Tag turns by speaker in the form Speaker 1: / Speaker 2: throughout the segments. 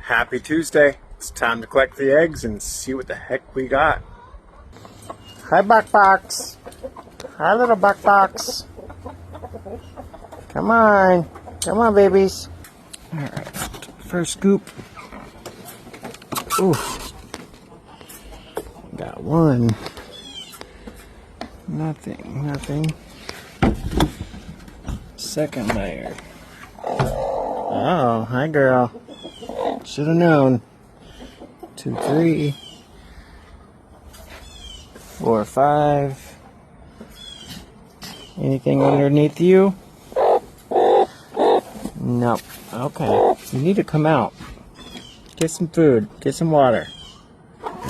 Speaker 1: Happy Tuesday. It's time to collect the eggs and see what the heck we got. Hi, Buck Box. Hi, little Buck Box. Come on. Come on, babies. Alright, first scoop. Ooh. Got one. Nothing. Second layer. Oh, hi, girl. Should have known. 2, 3, 4, 5. Anything underneath you? Nope. Okay. You need to come out. Get some food. Get some water.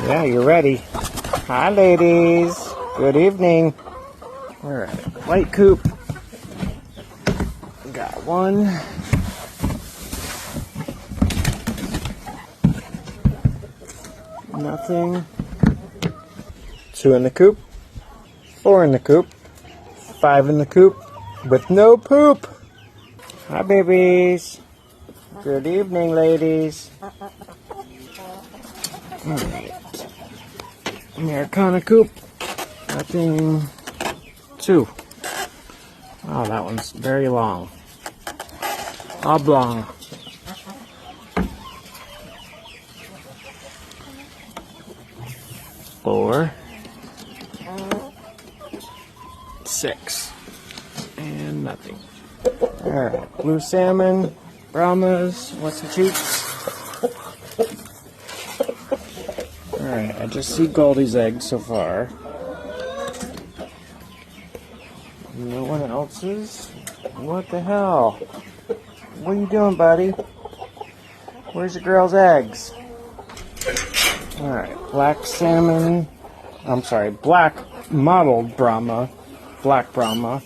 Speaker 1: Yeah, you're ready. Hi, ladies. Good evening. We're at a white coop. Got one. Nothing. 2 in the coop. 4 in the coop. 5 in the coop with no poop. Hi, babies. Good evening, ladies. Alright. Americana coop. Nothing. 2. Oh, that one's very long. Oblong. 4. 6. And nothing. Alright, blue salmon, Brahmas, what's the cheeks? Alright, I just see Goldie's eggs so far. No one else's? What the hell? What are you doing, buddy? Where's the girl's eggs? Alright, black salmon, black mottled Brahma, black Brahma,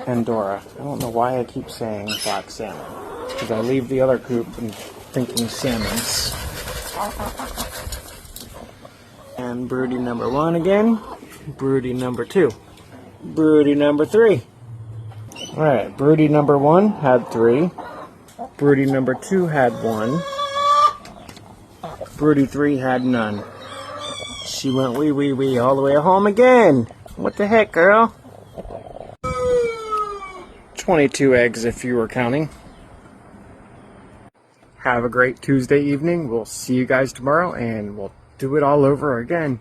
Speaker 1: and Dora. I don't know why I keep saying black salmon, because I leave the other coop and thinking salmons. And broody number 1 again, broody number 2, broody number 3. Alright, broody number 1 had 3, broody number 2 had 1, broody 3 had none. She went wee all the way home again. What the heck, girl? 22 eggs if you were counting. Have a great Tuesday evening. We'll see you guys tomorrow and we'll do it all over again.